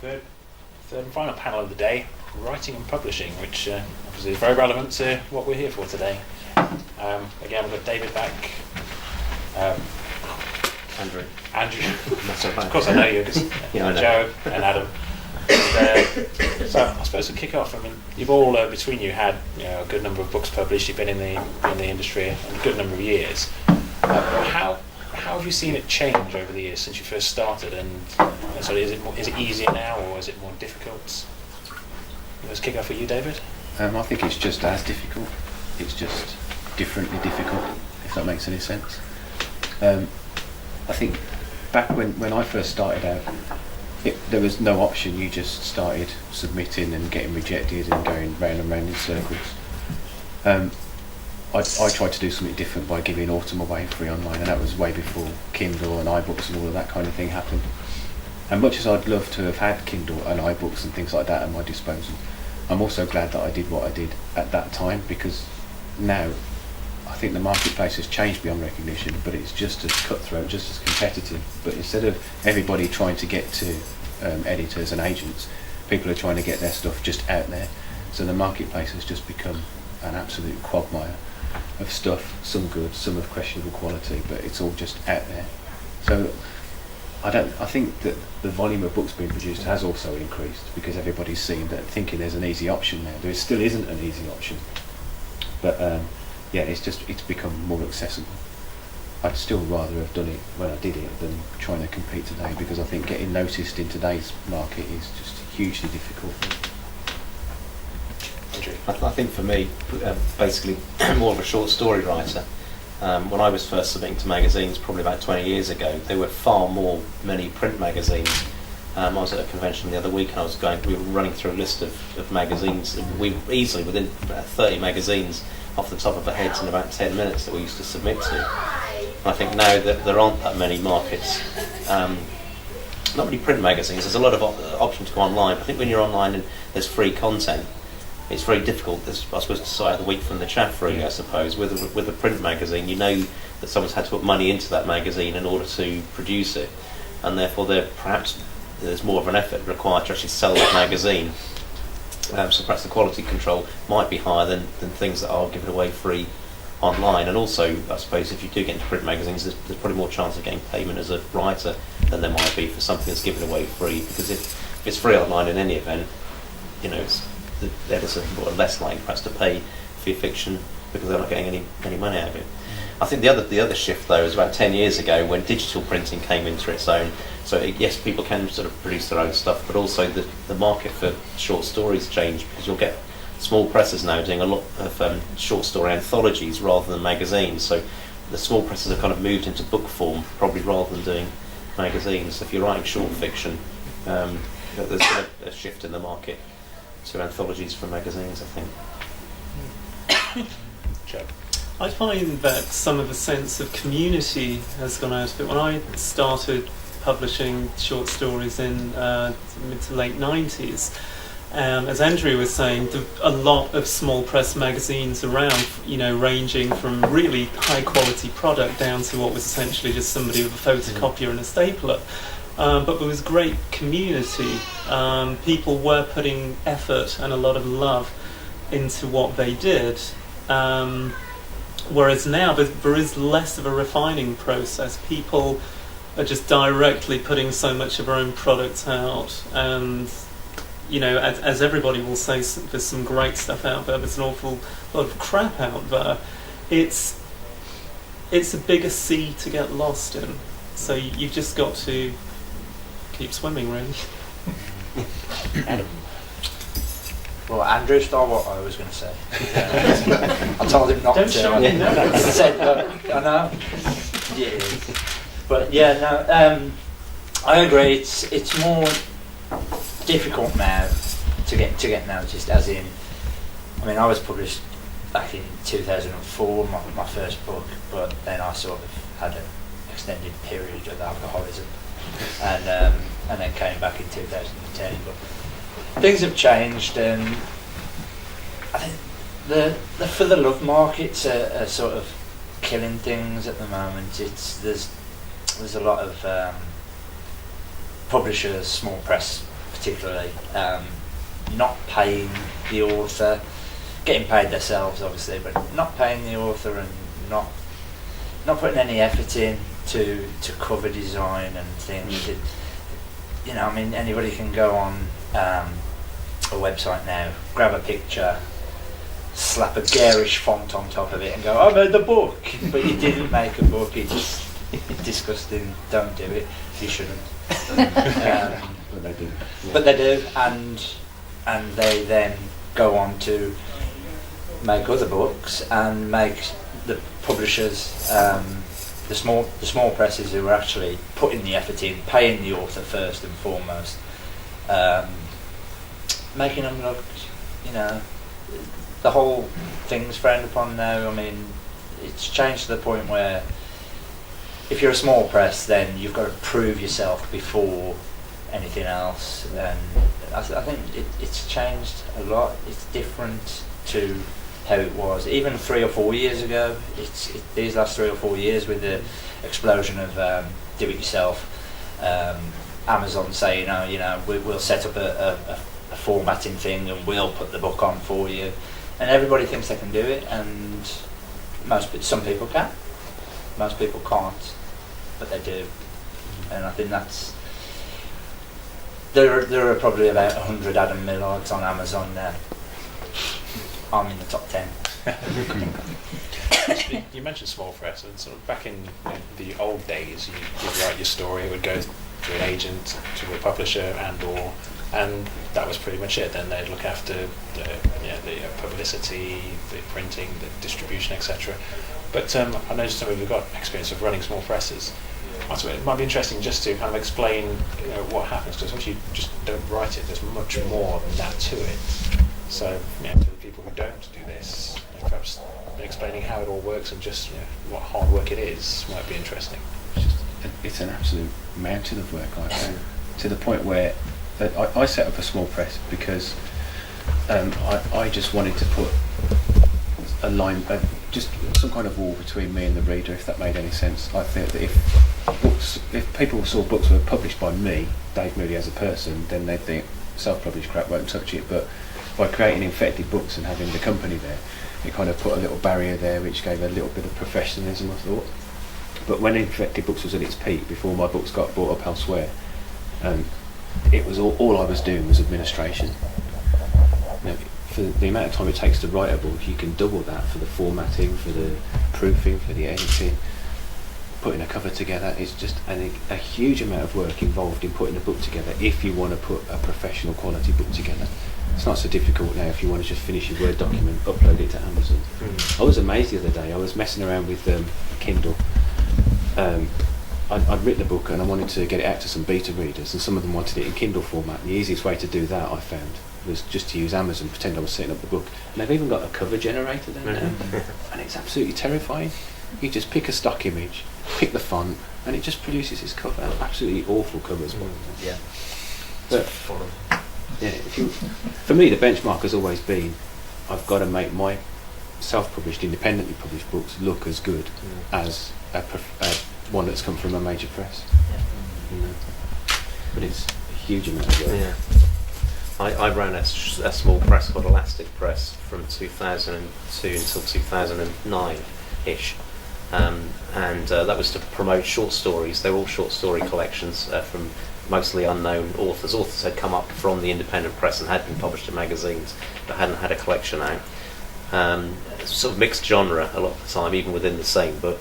third and final panel of the day, writing and publishing, which obviously is very relevant to what we're here for today. Again, we've got David back. Andrew. That's all right. Of course I know you, because Joe and Adam. So I suppose to kick off, I mean, you've all between you had a good number of books published. You've been in the industry a good number of years. How have you seen it change over the years since you first started? And so is it easier now, or is it more difficult? Let's kick off with you, David. I think it's just as difficult. It's just differently difficult, if that makes any sense. I think back when I first started out, there was no option. You just started submitting and getting rejected and going round and round in circles. I tried to do something different by giving Autumn away free online, and that was way before Kindle and iBooks and all of that kind of thing happened. And much as I'd love to have had Kindle and iBooks and things like that at my disposal, I'm also glad that I did what I did at that time, because now I think the marketplace has changed beyond recognition, but it's just as cutthroat, just as competitive. But instead of everybody trying to get to editors and agents, people are trying to get their stuff just out there. So the marketplace has just become an absolute quagmire of stuff, some good, some of questionable quality, but it's all just out there. So I think that the volume of books being produced has also increased, because everybody's seen that, thinking there's an easy option now. There still isn't an easy option, but it's become more accessible. I'd still rather have done it when I did it than trying to compete today, because I think getting noticed in today's market is just hugely difficult. I think for me, basically more of a short story writer. When I was first submitting to magazines, probably about 20 years ago, there were many print magazines. I was at a convention the other week, and we were running through a list of magazines. We easily, within about 30 magazines off the top of our heads in about 10 minutes that we used to submit to. And I think now that there aren't that many markets, not really print magazines, there's a lot of option to go online. I think when you're online and there's free content, it's very difficult, I suppose, to decide the wheat from the chaff, really, I suppose. With a print magazine, you know that someone's had to put money into that magazine in order to produce it, and therefore there's more of an effort required to actually sell that magazine. So perhaps the quality control might be higher than things that are given away free online. And also, I suppose, if you do get into print magazines, there's probably more chance of getting payment as a writer than there might be for something that's given away free, because if it's free online in any event, the editor are less likely perhaps to pay for your fiction because they're not getting any money out of it. I think the other shift, though, was about 10 years ago when digital printing came into its own. So yes, people can sort of produce their own stuff, but also the market for short stories changed, because you'll get small presses now doing a lot of short story anthologies rather than magazines. So the small presses have kind of moved into book form, probably rather than doing magazines. So if you're writing short fiction, there's been a shift in the market to anthologies from magazines, I think. Joe. I find that some of the sense of community has gone out of it. When I started publishing short stories in mid to late 90s, as Andrew was saying, a lot of small press magazines around, ranging from really high quality product down to what was essentially just somebody with a photocopier and a stapler. But there was great community. People were putting effort and a lot of love into what they did. Whereas now there is less of a refining process. People are just directly putting so much of their own product out, and as everybody will say, there's some great stuff out there. There's an awful lot of crap out there. It's a bigger sea to get lost in. So you've just got to keep swimming, really. Adam. Well, Andrew stole what I was going to say. I told him not Don't to. show me, no. I said, I know. Yeah. But I agree. It's more difficult now to get noticed. As in, I was published back in 2004, my first book, but then I sort of had an extended period of alcoholism, and then came back in 2010. But things have changed, and I think the for the love markets are sort of killing things at the moment. There's a lot of publishers, small press particularly, not paying the author, getting paid themselves obviously, but not paying the author and not putting any effort in to cover design and things. Anybody can go on a website now, grab a picture, slap a garish font on top of it and go, I made the book, but you didn't make a book. It's disgusting. Don't do it. You shouldn't. But they do. Yeah. But they do, and they then go on to make other books and make the publishers, the small presses who are actually putting the effort in, paying the author first and foremost, making them look, the whole thing's frowned upon now. I mean, it's changed to the point where if you're a small press, then you've got to prove yourself before anything else, and I think it's changed a lot. It's different to how it was even 3 or 4 years ago. These last 3 or 4 years with the explosion of do-it-yourself, Amazon saying, we'll set up a formatting thing and we'll put the book on for you, and everybody thinks they can do it, and some people can, most people can't, but they do. And I think there are probably about 100 Adam Millards on Amazon now. I'm in the top 10. You mentioned small press, and sort of back in the old days, you'd write your story, it would go to an agent, to a publisher, and that was pretty much it. Then they'd look after the publicity, the printing, the distribution, etc. But I noticed some of you got experience of running small presses. So it might be interesting just to kind of explain what happens, because once you just don't write it, there's much more than that to it. So to the people who don't do this, perhaps explaining how it all works and just what hard work it is might be interesting. It's an absolute mountain of work, I think, to the point where I set up a small press because I just wanted to put a line, just some kind of wall between me and the reader, if that made any sense. I think that if people saw books were published by me, Dave Moody, as a person, then they'd think self-published crap, won't touch it. But by creating Infected Books and having the company there, it kind of put a little barrier there, which gave a little bit of professionalism, I thought. But when Infected Books was at its peak, before my books got bought up elsewhere, it was all I was doing was administration. For the amount of time it takes to write a book, you can double that for the formatting, for the proofing, for the editing, putting a cover together. It's just a huge amount of work involved in putting a book together if you want to put a professional quality book together. It's not so difficult now if you want to just finish your Word document, upload it to Amazon. I was amazed the other day. I was messing around with Kindle. I'd written a book and I wanted to get it out to some beta readers, and some of them wanted it in Kindle format. And the easiest way to do that, I found, was just to use Amazon, pretend I was setting up the book. And they've even got a cover generator there now. And it's absolutely terrifying. You just pick a stock image, pick the font, and it just produces this cover. Absolutely awful covers. Yeah. But, for me, the benchmark has always been, I've got to make my self-published, independently published books look as good as one that's come from a major press. But it's a huge amount of work. Yeah. I ran a small press called Elastic Press from 2002 until 2009-ish. And that was to promote short stories. They were all short story collections from mostly unknown authors. Authors had come up from the independent press and had been published in magazines, but hadn't had a collection out. Sort of mixed genre a lot of the time, even within the same book.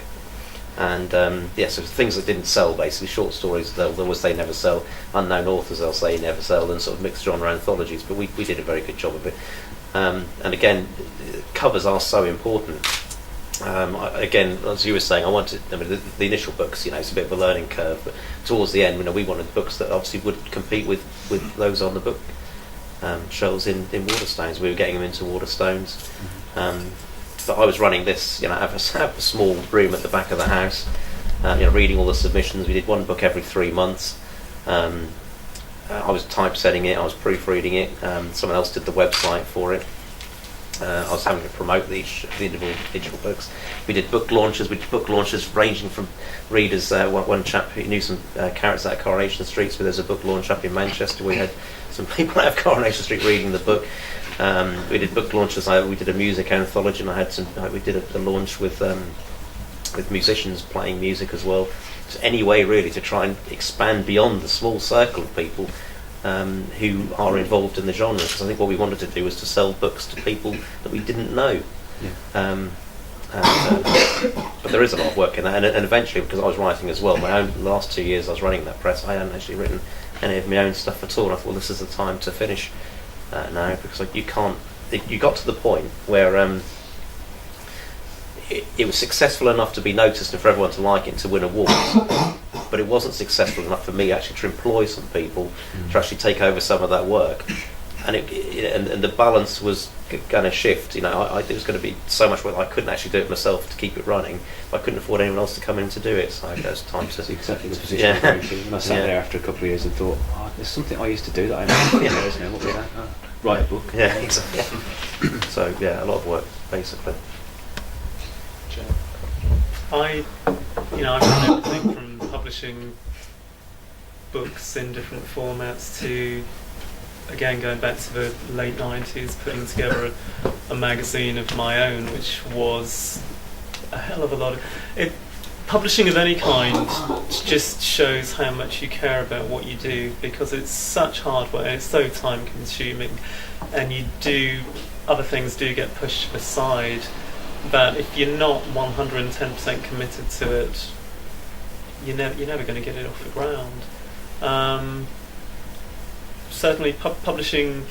And so things that didn't sell, basically short stories, they never sell. Unknown authors, they'll say never sell, and sort of mixed genre anthologies. But we did a very good job of it. And again, covers are so important. Again, as you were saying, the initial books, it's a bit of a learning curve, but towards the end, we wanted books that obviously would compete with those on the book shelves in Waterstones. We were getting them into Waterstones. But I was running this, I have a small room at the back of the house, reading all the submissions. We did one book every 3 months. I was typesetting it, I was proofreading it. Someone else did the website for it. I was having to promote the individual books. We did book launches. We did book launches ranging from readers. One chap who knew some characters out of Coronation Street, so there's a book launch up in Manchester. We had some people out of Coronation Street reading the book. We did book launches. We did a music anthology, and I had some. We did a launch with musicians playing music as well. So any way really to try and expand beyond the small circle of people who are involved in the genre. Because I think what we wanted to do was to sell books to people that we didn't know. Yeah. But there is a lot of work in that, and eventually, because I was writing as well, my own last 2 years I was running that press, I hadn't actually written any of my own stuff at all. And I thought, well, this is the time to finish now, because you can't. You got to the point where it was successful enough to be noticed and for everyone to like it and to win awards, but it wasn't successful enough for me actually to employ some people to actually take over some of that work, and and the balance was going to shift. It was going to be so much work I couldn't actually do it myself to keep it running. I couldn't afford anyone else to come in to do it, so it was time to... That's exactly the position I'm going to. When I sat there after a couple of years and thought, there's something I used to do that I know years now, what was that? Write a book. Yeah, exactly. So yeah, a lot of work basically. I've done everything from publishing books in different formats to, again, going back to the late 90s, putting together a magazine of my own, which was a hell of a lot of... Publishing of any kind just shows how much you care about what you do, because it's such hard work and it's so time consuming, and other things do get pushed aside. But if you're not 110% committed to it, you're never going to get it off the ground. Certainly publishing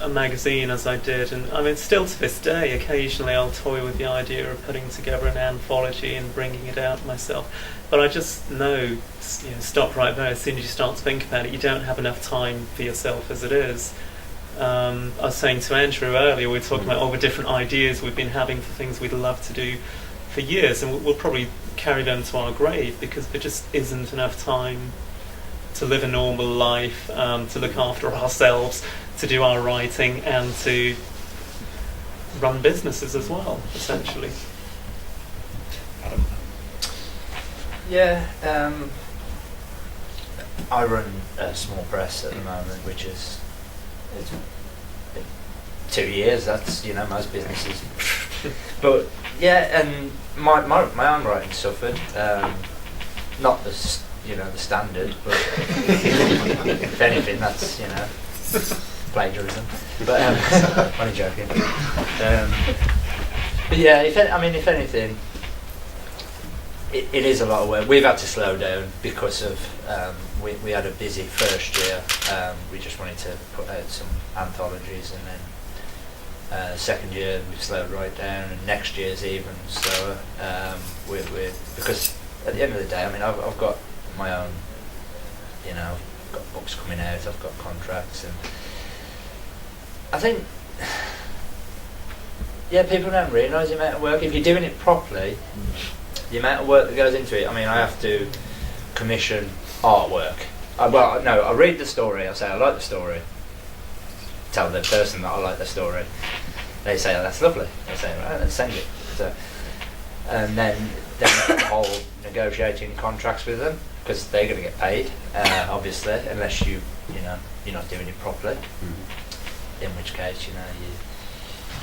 a magazine as I did, and I mean still to this day occasionally I'll toy with the idea of putting together an anthology and bringing it out myself, but I just know, stop right there. As soon as you start to think about it, you don't have enough time for yourself as it is. I was saying to Andrew earlier, we were talking about all the different ideas we've been having for things we'd love to do for years, and we'll probably carry them to our grave because there just isn't enough time to live a normal life, to look after ourselves, to do our writing, and to run businesses as well, essentially. Adam? Yeah, I run a small press at the moment, which is... It's been 2 years. That's most businesses. But yeah, and my own writing suffered. Not the standard, but if anything, that's plagiarism. But only joking. But yeah, if anything, it is a lot of work. We've had to slow down because of we had a busy first year. We just wanted to put out some anthologies, and then second year we've slowed right down, and next year's even slower. We're because at the end of the day, I've got my own, I've got books coming out, I've got contracts, and I think people don't realise the amount of work if you're doing it properly. The amount of work that goes into it. I have to commission artwork. I read the story, I say I like the story. Tell the person that I like the story. They say, that's lovely. I say, right, then send it. So, and then the whole negotiating contracts with them, because they're going to get paid, obviously, unless you're not doing it properly. In which case,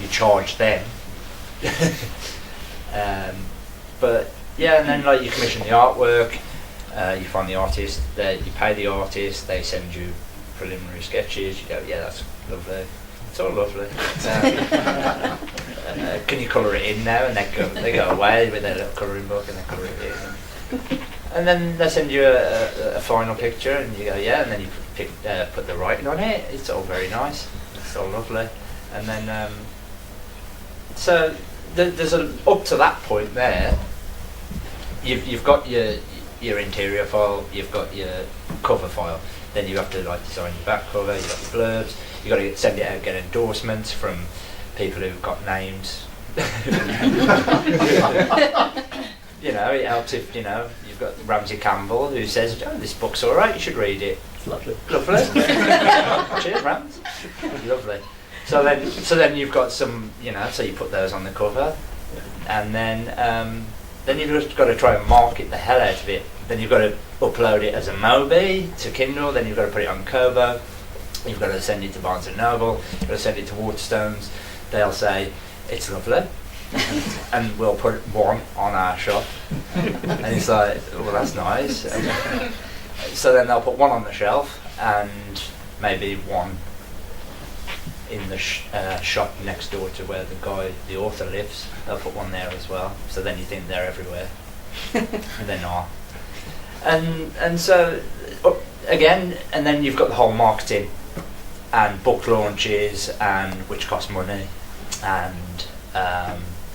you charge them. But yeah, and then you commission the artwork, you find the artist, you pay the artist, they send you preliminary sketches, you go, yeah, that's lovely, it's all lovely. Can you colour it in now? And they go away with their little colouring book and they colour it in. And then they send you a final picture and you go, yeah, and then you put the writing on it, it's all very nice, it's all lovely. And then, so there's up to that point there, you've got your interior file, you've got your cover file, then you have to design your back cover, you've got your blurbs, you've got to send it out, get endorsements from people who've got names. It helps if you've got Ramsey Campbell who says, oh, this book's alright, you should read it. It's lovely. Lovely. Cheers, Rams. Lovely. So then you've got some, so you put those on the cover, and then you've just got to try and market the hell out of it. Then you've got to upload it as a Mobi to Kindle. Then you've got to put it on Kobo. You've got to send it to Barnes and Noble. You've got to send it to Waterstones. They'll say it's lovely, and we'll put one on our shop. And it's like, well, that's nice. So then they'll put one on the shelf and maybe one in the shop next door to where the author lives. They'll put one there as well. So then you think they're everywhere. They're not. And so again, and then you've got the whole marketing and book launches, and which cost money, and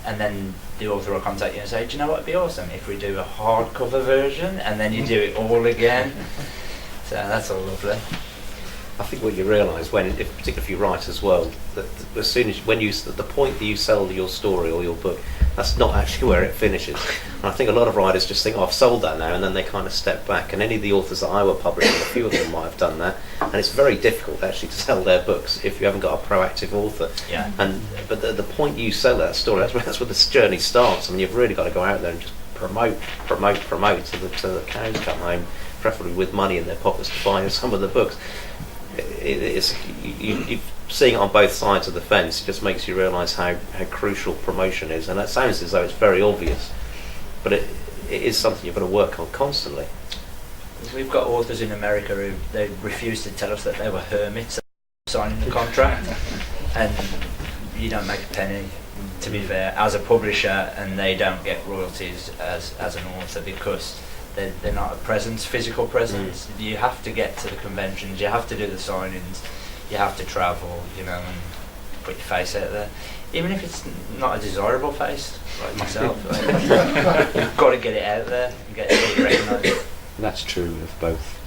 then the author will contact you and say, do you know what would be awesome if we do a hardcover version, and then you do it all again. So that's all lovely. I think what you realise particularly if you write as well, that as soon as the point that you sell your story or your book, that's not actually where it finishes. And I think a lot of writers just think, I've sold that now, and then they kind of step back. And any of the authors that I were publishing, a few of them might have done that. And it's very difficult actually to sell their books if you haven't got a proactive author. Yeah. But the point you sell that story, that's where this journey starts. I mean, you've really got to go out there and just promote to the cows come home, preferably with money in their pockets to buy some of the books. You're seeing it on both sides of the fence. It just makes you realise how crucial promotion is, and that sounds as though it's very obvious, but it is something you've got to work on constantly. We've got authors in America who they refuse to tell us that they were hermits signing the contract, and you don't make a penny, to be fair, as a publisher, and they don't get royalties as an author because they're not a presence, physical presence. You have to get to the conventions, you have to do the signings, you have to travel, and put your face out there. Even if it's not a desirable face, like myself. You've got to get it out there and get it recognised. That's true of both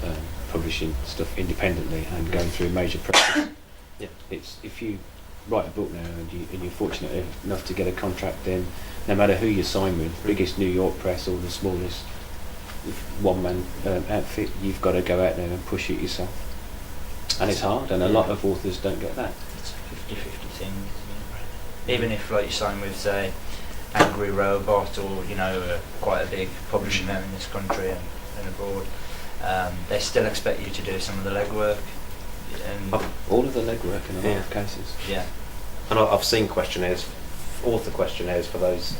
publishing stuff independently and going through major presses. Yeah. It's if you write a book now and you're fortunate enough to get a contract, then no matter who you sign with, biggest New York press or the smallest one-man outfit, you've got to go out there and push it yourself. And it's hard, and a lot of authors don't get that. It's a 50-50 thing, even if like you sign with, say, Angry Robot or quite a big publishing name in this country and abroad, they still expect you to do some of the legwork. And all of the legwork in a lot of cases. Yeah. And I've seen author questionnaires for those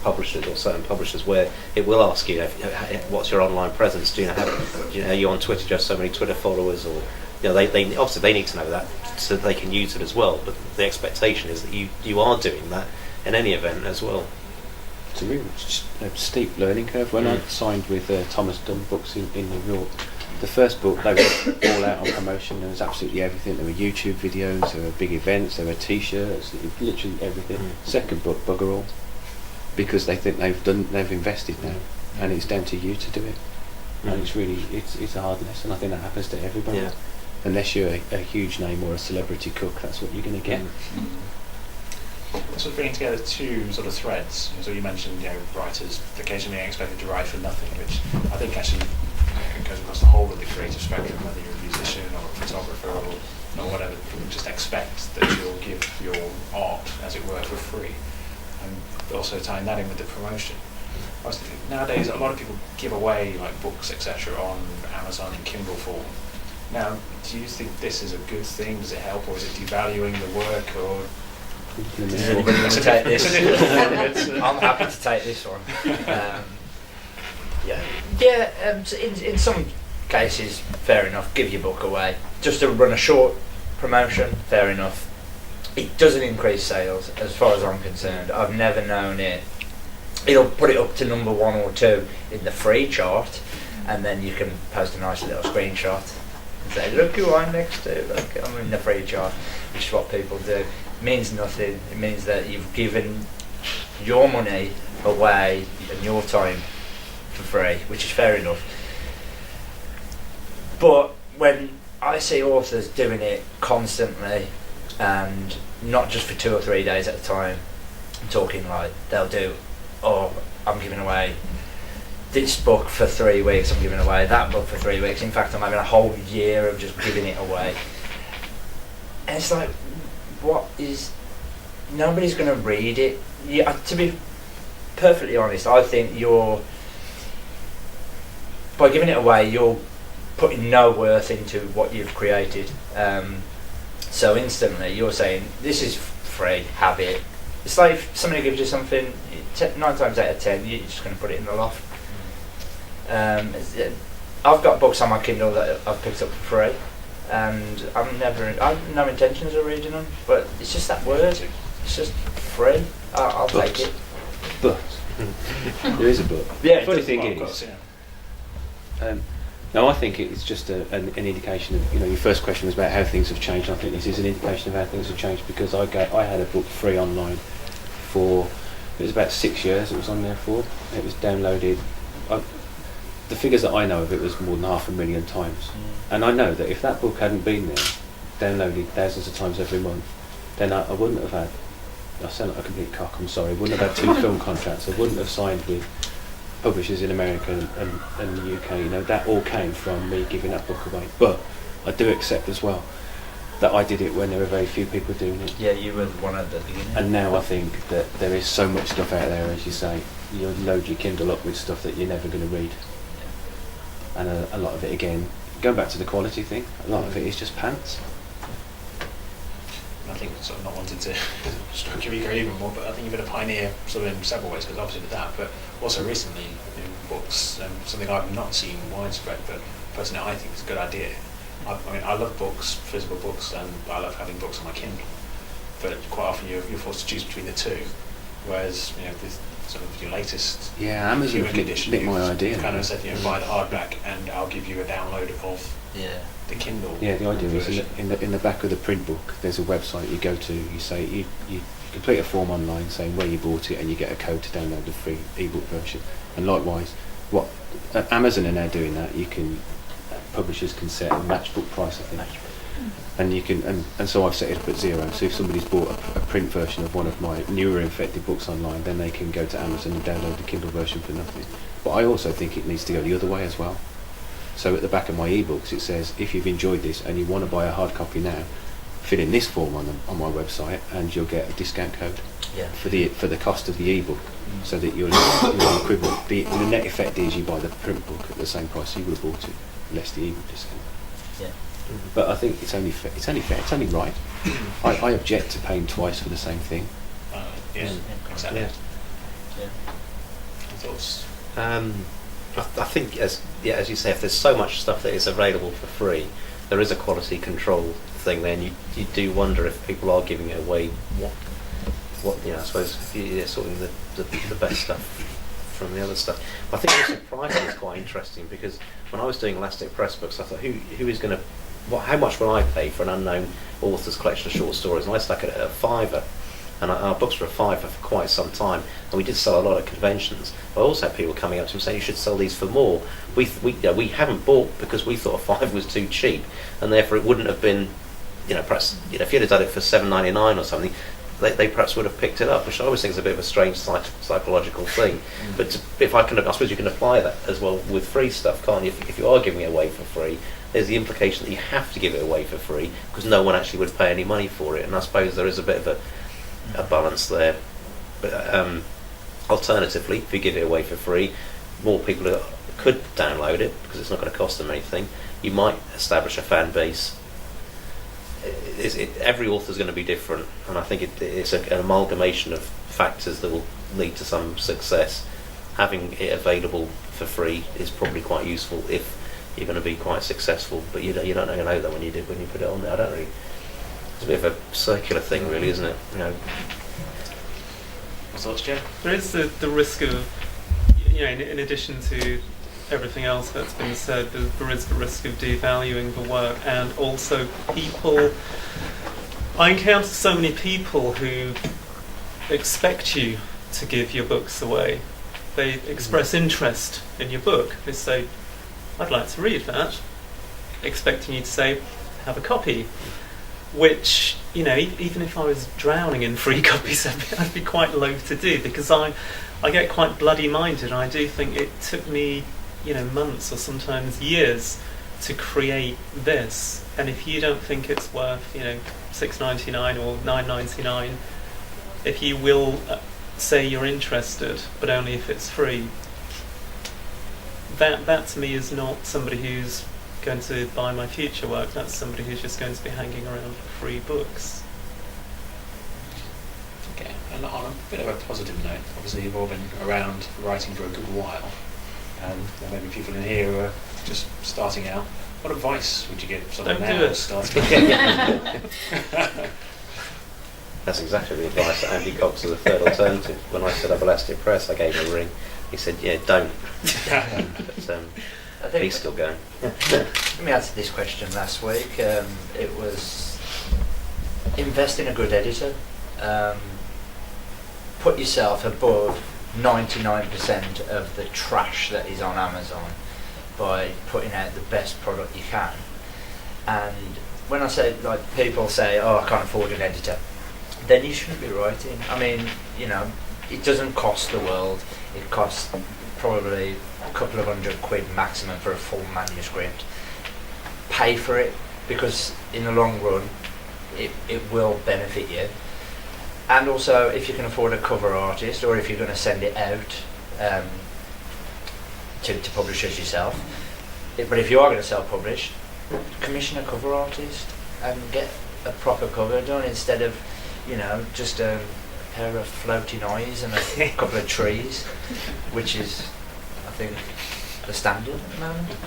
publishers or certain publishers where it will ask you, what's your online presence? Are you on Twitter? Do you have so many Twitter followers? Or they obviously they need to know that so they can use it as well. But the expectation is that you are doing that in any event as well. It's a real steep learning curve. When I signed with Thomas Dunn Books in New York, the first book, they were all out on promotion. There was absolutely everything. There were YouTube videos, there were big events, there were T-shirts, literally everything. Second book, bugger all, because they think they've invested now, and it's down to you to do it. And it's a hard lesson. I think that happens to everybody. Yeah. Unless you're a huge name or a celebrity cook, that's what you're going to get. Sort of bringing together two sort of threads. So you mentioned, writers occasionally being expected to write for nothing, which I think actually goes across the whole of the creative spectrum, whether you're a musician or a photographer or whatever. People just expect that you'll give your art, as it were, for free, and also tying that in with the promotion. I was thinking, nowadays a lot of people give away like books, etc., on Amazon in Kindle form. Now, do you think this is a good thing? Does it help, or is it devaluing the work? Or take this? I'm happy to take this one. In some cases, fair enough. Give your book away just to run a short promotion. Fair enough. It doesn't increase sales, as far as I'm concerned. I've never known it. It'll put it up to number 1 or 2 in the free chart, and then you can post a nice little screenshot and say, "Look who I'm next to. Look, I'm in the free chart," which is what people do. It means nothing. It means that you've given your money away and your time for free, which is fair enough. But when I see authors doing it constantly, and not just for 2 or 3 days at a time, I'm talking like they'll do, I'm giving away this book for 3 weeks, I'm giving away that book for 3 weeks. In fact, I'm having a whole year of just giving it away. And it's like, nobody's going to read it. To be perfectly honest, I think by giving it away, you're putting no worth into what you've created. So instantly, you're saying, this is free, have it. It's like if somebody gives you something, 9 times out of 10, you're just going to put it in the loft. I've got books on my Kindle that I've picked up for free, and I have no intentions of reading them, but it's just that word. It's just free. I'll take it. But there is a book. Yeah. Funny thing is, no, I think it's just an indication of, your first question was about how things have changed. I think this is an indication of how things have changed, because I had a book free online for, it was about 6 years it was on there for. It was downloaded. The figures that I know of, it was more than 500,000 times. And I know that if that book hadn't been there, downloaded thousands of times every month, then I wouldn't have had, I sound like a complete cock, I'm sorry, I wouldn't have had 2 film contracts, I wouldn't have signed with publishers in America and the UK. That all came from me giving that book away. But I do accept as well that I did it when there were very few people doing it. Yeah, you were one at the beginning. And now I think that there is so much stuff out there, as you say, you load your Kindle up with stuff that you're never going to read. And a lot of it, again, going back to the quality thing, a lot of it is just pants. I think sort of not wanting to stroke your ego even more, but I think you've been a pioneer sort of in several ways, because obviously with that, but also recently in books, something I've not seen widespread, but personally I think it's a good idea. I love books, physical books, and I love having books on my Kindle, but quite often you're forced to choose between the two, whereas this sort of your latest Amazon edition, my idea. Kind of said, buy the hardback and I'll give you a download of the Kindle. Yeah, the idea is in the back of the print book, there's a website you go to. You say you complete a form online saying where you bought it, and you get a code to download the free ebook version. And likewise, what Amazon are now doing that, you can publishers can set a matchbook price, I think. And you can, and so I've set it up at 0. So if somebody's bought a print version of one of my newer infected books online, then they can go to Amazon and download the Kindle version for nothing. But I also think it needs to go the other way as well. So at the back of my ebooks it says, if you've enjoyed this and you want to buy a hard copy now, fill in this form on my website and you'll get a discount code for the cost of the ebook, so that you're equivalent. The net effect is you buy the print book at the same price you would have bought it, less the ebook discount. Yeah. But I think it's only fair. It's only right. I object to paying twice for the same thing. Yes, exactly. Yeah. Thoughts? I think, as you say, if there's so much stuff that is available for free, there is a quality control thing there, and you do wonder if people are giving it away. What I suppose sort of the best stuff from the other stuff. I think also pricing is quite interesting, because when I was doing Elastic Press books, I thought, who is going to, how much will I pay for an unknown author's collection of short stories? And I stuck it at £5, and our books were £5 for quite some time, and we did sell a lot at conventions. I also had people coming up to me saying, you should sell these for more. We haven't bought because we thought £5 was too cheap, and therefore it wouldn't have been, perhaps, if you'd have done it for £7.99 or something, they perhaps would have picked it up, which I always think is a bit of a strange psychological thing. But I suppose you can apply that as well with free stuff, can't you? If you are giving it away for free, there's the implication that you have to give it away for free, because no one actually would pay any money for it. And I suppose there is a bit of a balance there. But alternatively, if you give it away for free, more people could download it, because it's not going to cost them anything. You might establish a fan base. Every author's going to be different, and I think it's an amalgamation of factors that will lead to some success. Having it available for free is probably quite useful if you're going to be quite successful, but you don't know that when you put it on there. It's a bit of a circular thing, really, isn't it? What's thoughts, Jim? There is the risk of, in addition to everything else that's been said, there is the risk of devaluing the work, and also I encounter so many people who expect you to give your books away. They express interest in your book. They say, I'd like to read that, expecting you to say, have a copy, which, even if I was drowning in free copies, I'd be quite loath to do, because I get quite bloody minded, and I do think it took me months or sometimes years to create this, and if you don't think it's worth, $6.99 or $9.99, if you will say you're interested, but only if it's free, that to me is not somebody who's going to buy my future work. That's somebody who's just going to be hanging around for free books. Okay, and on a bit of a positive note, obviously you've all been around writing for a good while, and there may be people in here who are just starting out. What advice would you give someone Don't now do it. who's starting? That's exactly the advice that Andy got to the Third Alternative. When I set up Elastic Press, I gave him a ring. He said, "Yeah, don't." But I think he's still going. let me answer this question last week. It was invest in a good editor. Put yourself above 99% of the trash that is on Amazon by putting out the best product you can. And when I say, like, people say, "Oh, I can't afford an editor," then you shouldn't be writing. I mean, it doesn't cost the world. It costs probably a couple of £100 maximum for a full manuscript. Pay for it, because in the long run it will benefit you. And also, if you can afford a cover artist, or if you're going to send it out to publishers yourself, but if you are going to self-publish, commission a cover artist and get a proper cover done, instead of just a pair of floating eyes and a couple of trees, which is, I think, the standard at the moment.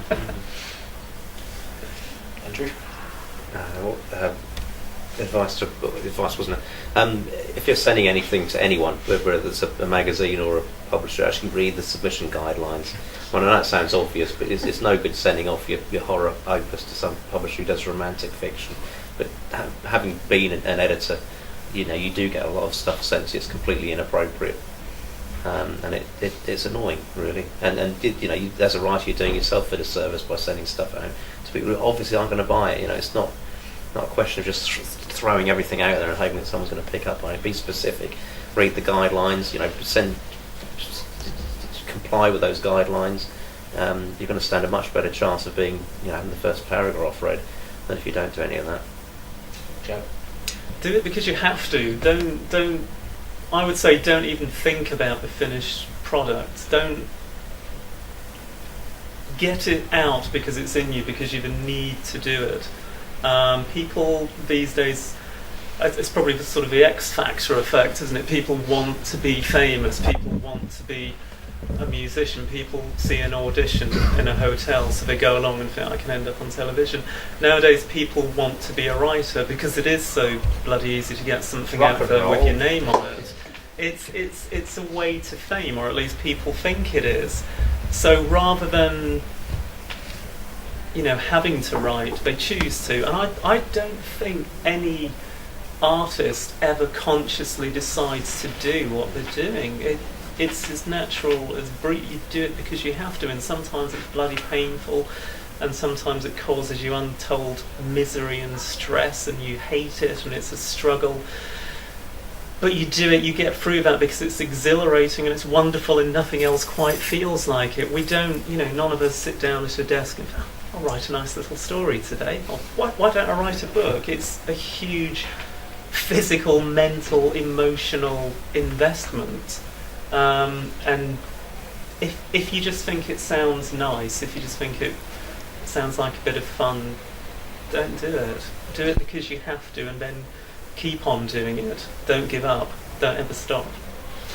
Andrew? Advice wasn't it? If you're sending anything to anyone, whether it's a magazine or a publisher, actually read the submission guidelines. Well, I know that sounds obvious, but it's no good sending off your horror opus to some publisher who does romantic fiction. But having been an editor, you do get a lot of stuff sent to you. It's completely inappropriate, and it's annoying, really. And you, as a writer, you're doing yourself a disservice by sending stuff out to people who obviously aren't going to buy it. It's not a question of just throwing everything out there and hoping that someone's going to pick up on it. Be specific. Read the guidelines. Comply with those guidelines. You're going to stand a much better chance of being, having the first paragraph read than if you don't do any of that. Joe? Do it because you have to. Don't. I would say don't even think about the finished product. Don't get it out because it's in you, because you have a need to do it. People these days, it's probably the sort of the X Factor effect, isn't it? People want to be famous. People want to be a musician. People see an audition in a hotel, so they go along and think, I can end up on television. Nowadays, people want to be a writer because it is so bloody easy to get something out there with your name on it. It's a way to fame, or at least people think it is. So rather than having to write, they choose to. And I don't think any artist ever consciously decides to do what they're doing. It's as natural as you do it because you have to, and sometimes it's bloody painful, and sometimes it causes you untold misery and stress, and you hate it, and it's a struggle. But you do it, you get through that because it's exhilarating and it's wonderful, and nothing else quite feels like it. We don't, none of us sit down at a desk and think, I'll write a nice little story today. Or why don't I write a book? It's a huge physical, mental, emotional investment. And if you just think it sounds nice, if you just think it sounds like a bit of fun, don't do it. Do it because you have to, and then keep on doing it. Don't give up. Don't ever stop.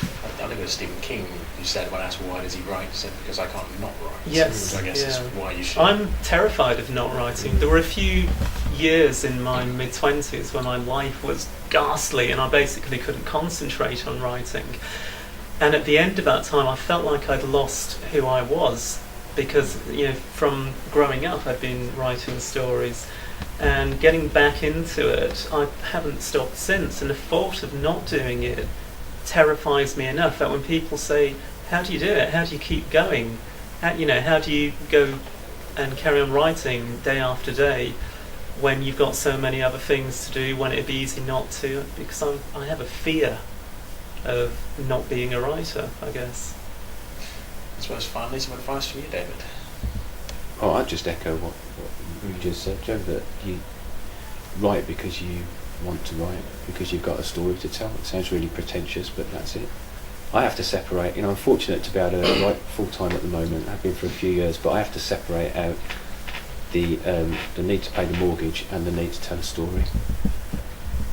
I think it was Stephen King who said, when asked why does he write, he said, because I can't not write. Yes. So I guess it's why you should. I'm terrified of not writing. There were a few years in my mid-20s when my life was ghastly and I basically couldn't concentrate on writing. And at the end of that time, I felt like I'd lost who I was, because from growing up, I'd been writing stories, and getting back into it, I haven't stopped since. And the thought of not doing it terrifies me enough that when people say, "How do you do it? How do you keep going? How do you go and carry on writing day after day when you've got so many other things to do? When it'd be easy not to?" Because I have a fear of not being a writer, I guess. I suppose finally some advice from you, David. Oh, I'd just echo what you just said, Joe, that you write because you want to write, because you've got a story to tell. It sounds really pretentious, but that's it. I have to separate, I'm fortunate to be able to write full-time at the moment. I've been for a few years, but I have to separate out the need to pay the mortgage and the need to tell a story.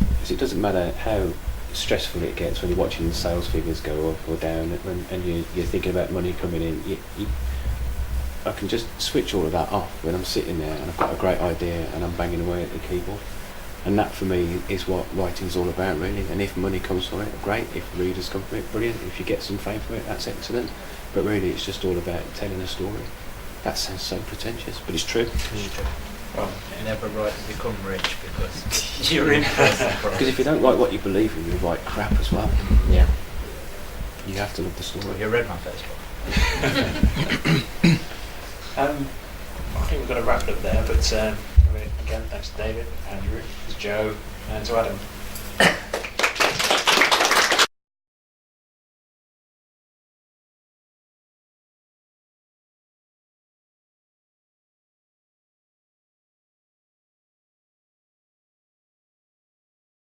Because it doesn't matter how stressful it gets when you're watching the sales figures go up or down, and you're thinking about money coming in. I can just switch all of that off when I'm sitting there and I've got a great idea and I'm banging away at the keyboard. And that for me is what writing's all about, really. And if money comes from it, great. If readers come from it, brilliant. If you get some fame from it, that's excellent. But really it's just all about telling a story. That sounds so pretentious, but it's true. It's true. Well, never write to become rich because you're in prison. Because if you don't write what you believe in, you write crap as well. Yeah. You have to love the story. Well, you read my Facebook. I think we've got to wrap it up there, but again, thanks to David, Andrew, to Joe, and to Adam.